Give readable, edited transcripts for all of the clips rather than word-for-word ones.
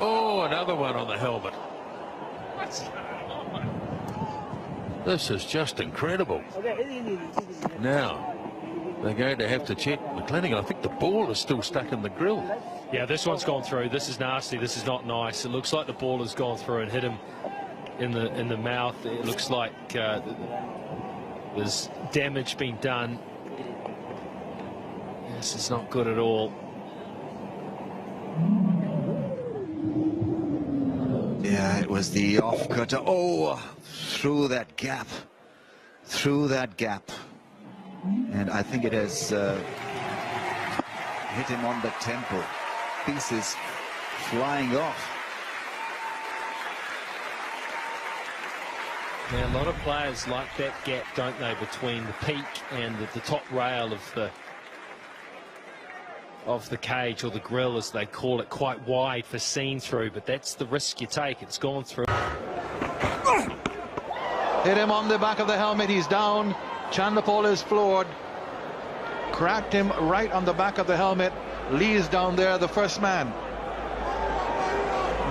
Oh, another one on the helmet. This is just incredible. Now, they're going to have to check McClenaghan. I think the ball is still stuck in the grill. Yeah, this one's gone through. This is nasty. This is not nice. It looks like the ball has gone through and hit him in the mouth. It looks like there's damage being done. This is not good at all. Yeah, it was the off cutter. Oh, through that gap. Through that gap. And I think it has hit him on the temple. Pieces flying off. Yeah, a lot of players like that gap, don't they, between the peak and the top rail of the cage, or the grill as they call it, quite wide for seeing through, but that's the risk you take. It's gone through. Hit him on the back of the helmet. He's down. Chanderpaul is floored. Cracked him right on the back of the helmet. Lee's down there, the first man.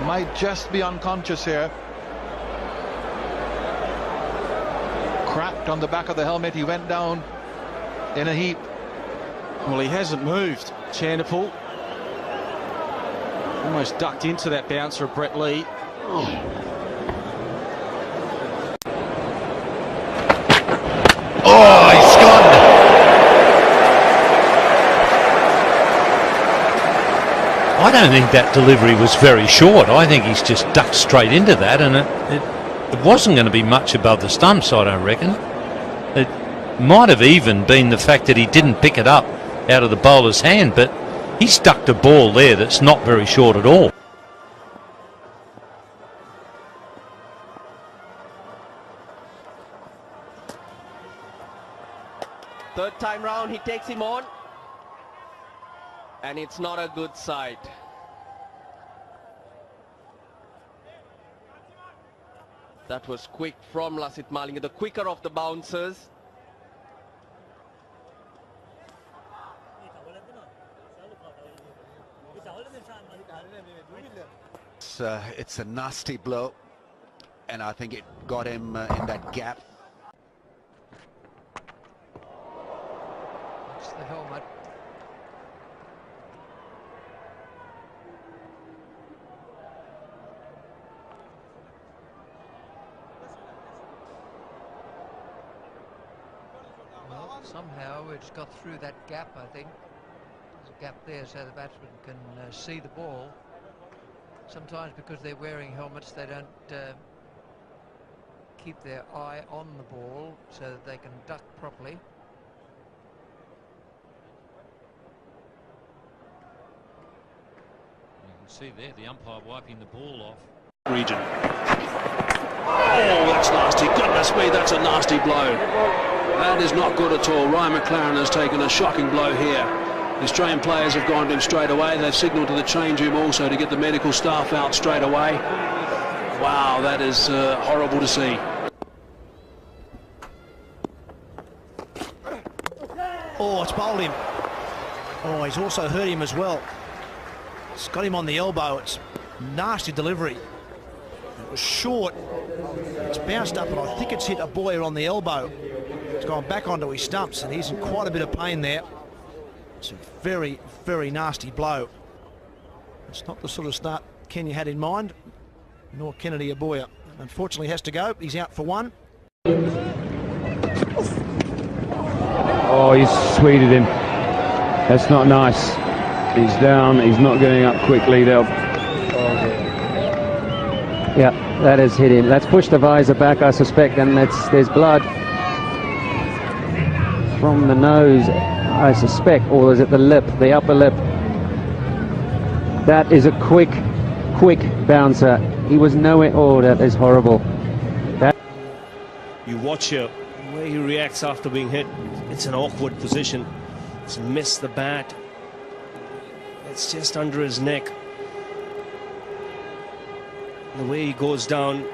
Might just be unconscious here. Cracked on the back of the helmet. He went down in a heap. Well, he hasn't moved, Chanderpaul. Almost ducked into that bouncer of Brett Lee. Oh, he's gone. I don't think that delivery was very short. I think he's just ducked straight into that, and it wasn't going to be much above the stumps, I don't reckon. It might have even been the fact that he didn't pick it up out of the bowler's hand, but he stuck a ball there that's not very short at all. Third time round, he takes him on, and it's not a good sight. That was quick from Lasith Malinga, the quicker of the bouncers. It's a nasty blow, and I think it got him in that gap. It's the helmet. Well, somehow it's got through that gap, I think. There's a gap there so the batsman can see the ball. Sometimes because they're wearing helmets, they don't keep their eye on the ball so that they can duck properly. You can see there the umpire wiping the ball off. region. Oh, that's nasty. Goodness me, that's a nasty blow. That is not good at all. Ryan McLaren has taken a shocking blow here. The Australian players have gone to him straight away. They've signalled to the change room also to get the medical staff out straight away. Wow, that is horrible to see. Oh, it's bowled him. Oh, he's also hurt him as well. It's got him on the elbow. It's nasty delivery. It was short. It's bounced up, and I think it's hit a Boyer on the elbow. It's gone back onto his stumps, and he's in quite a bit of pain there. It's a very, very nasty blow. It's not the sort of start Kenya had in mind, nor Kennedy Aboya. Unfortunately, has to go. He's out for one. Oh, he's sweeted him. That's not nice. He's down. He's not getting up quickly. Yeah, that has hit him. That's pushed the visor back, I suspect, and there's blood from the nose, I suspect, or is it the lip, the upper lip? That is a quick bouncer. He was nowhere. Oh, that is horrible. You watch where he reacts after being hit. It's an awkward position. He's missed the bat. It's just under his neck. The way he goes down,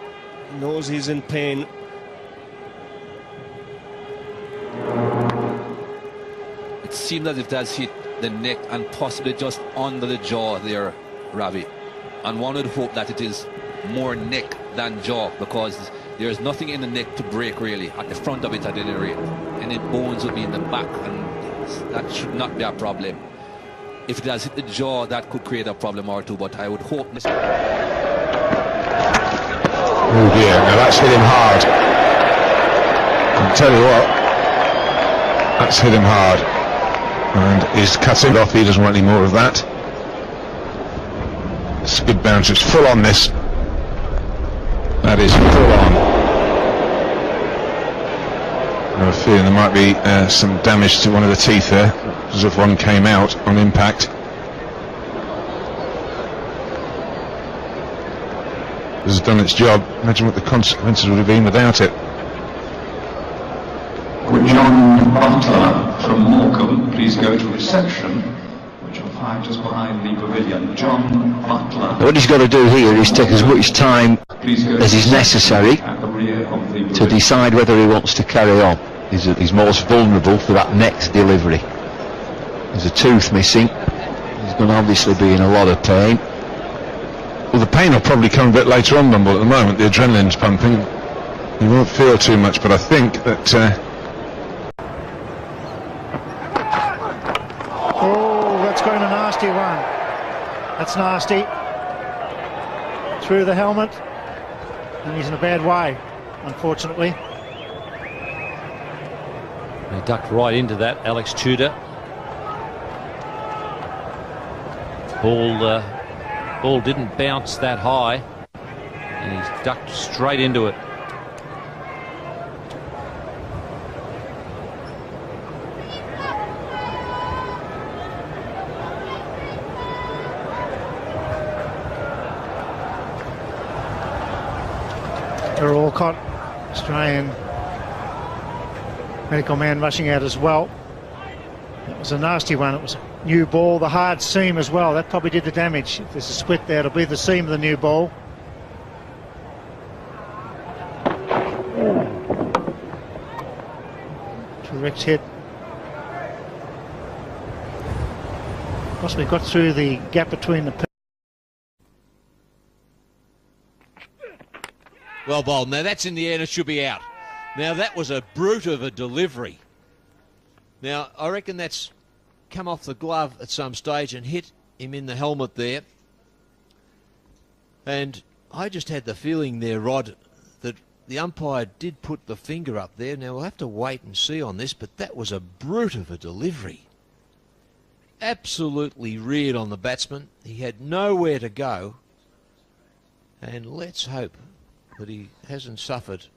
he knows he's in pain. It seemed as if that's hit the neck and possibly just under the jaw there, Ravi. and one would hope that it is more neck than jaw, because there's nothing in the neck to break really, at the front of it at any rate. Any bones will be in the back, and that should not be a problem. If it has hit the jaw, that could create a problem or two, but I would hope... Oh dear, now that's hit him hard. I'll tell you what, that's hit him hard. And he's cut it off, he doesn't want any more of that. It's a good bounce, it's full on this. That is full on. I have a feeling there might be some damage to one of the teeth there, as if one came out on impact. This has done its job. Imagine what the consequences would have been without it. Would John Butler from Morecambe please go to reception, which you'll find just behind the pavilion. John Butler. What he's got to do here is take as much time as is necessary to decide whether he wants to carry on. He's most vulnerable for that next delivery. There's a tooth missing. He's going to obviously be in a lot of pain. Well, the pain will probably come a bit later on, Bumble. At the moment, the adrenaline's pumping. You won't feel too much, but I think that... Oh, that's going a nasty one. That's nasty. Through the helmet. And he's in a bad way, unfortunately. He ducked right into that, Alex Tudor. Ball didn't bounce that high, and he's ducked straight into it. Errol Alcott, Australian medical man, rushing out as well. That was a nasty one. It was a new ball, the hard seam as well. That probably did the damage. If there's a split there, it'll be the seam of the new ball. Direct hit. Possibly got through the gap between the... Well bowled. Now that's in the air and it should be out. Now that was a brute of a delivery. Now I reckon that's come off the glove at some stage and hit him in the helmet there. And I just had the feeling there, Rod, that the umpire did put the finger up there. Now we'll have to wait and see on this, but that was a brute of a delivery. Absolutely reared on the batsman. He had nowhere to go. And let's hope that he hasn't suffered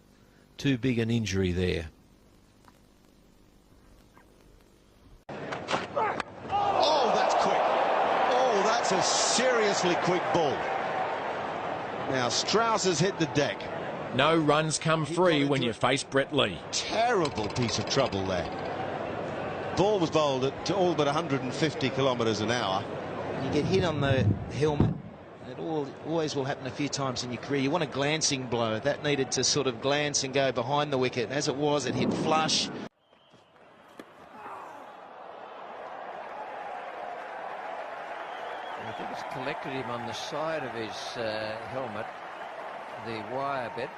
too big an injury there. Oh, that's quick. Oh, that's a seriously quick ball. Now, Strauss has hit the deck. No runs come free when you face Brett Lee. Terrible piece of trouble there. Ball was bowled at all but 150 kilometres an hour. You get hit on the helmet. It always will happen a few times in your career. You want a glancing blow. That needed to sort of glance and go behind the wicket. As it was, it hit flush. I think it's collected him on the side of his helmet, the wire bit.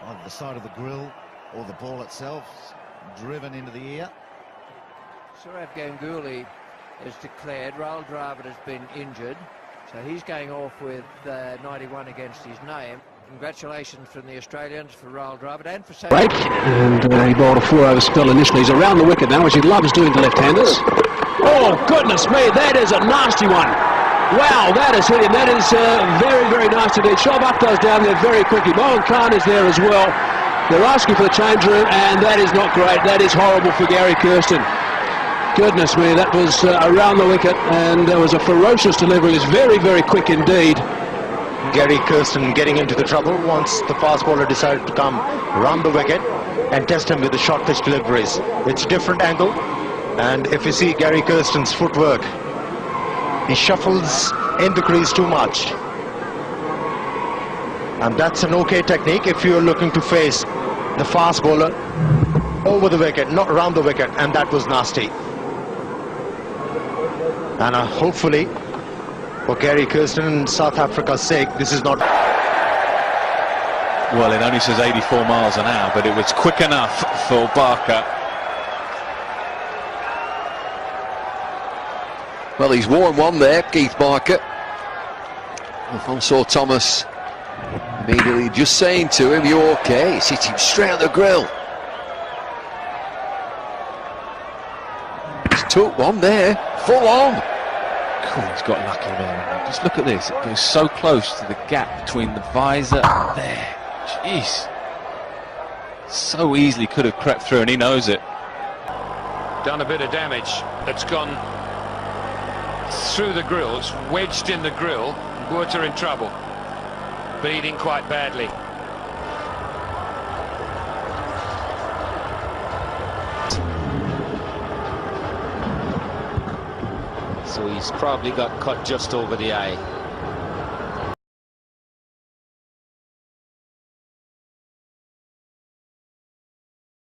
Either the side of the grill or the ball itself driven into the ear. Sourav Ganguly has declared Rahul Dravid has been injured, so he's going off with 91 against his name. Congratulations from the Australians for Rahul Dravid and for Break, and he bowled a 4-over spell initially. He's around the wicket now, which he loves doing to left-handers. Oh, goodness me, that is a nasty one. Wow, that has hit him. That is very, very nasty indeed. Shoaib Akhtar's down there very quickly. Mohan Khan is there as well. They're asking for the change room, and that is not great. That is horrible for Gary Kirsten. Goodness me, that was around the wicket, and there was a ferocious delivery. It was very, very quick indeed. Gary Kirsten getting into the trouble once the fast bowler decided to come round the wicket and test him with the short pitch deliveries. It's a different angle, and if you see Gary Kirsten's footwork, he shuffles in the crease too much. And that's an okay technique if you're looking to face the fast bowler over the wicket, not around the wicket, and that was nasty. And hopefully, for Gary Kirsten and South Africa's sake, this is not... Well, it only says 84 miles an hour, but it was quick enough for Barker. Well, he's worn one there, Keith Barker. Alfonso Thomas immediately just saying to him, "You okay?" He's hit him straight at the grill. He's took one there, full on. Oh, he's got lucky there. Just look at this. It goes so close to the gap between the visor and there. Jeez. So easily could have crept through, and he knows it. Done a bit of damage. It's gone through the grill. It's wedged in the grill. Buerta in trouble. Bleeding quite badly. So he's probably got cut just over the eye.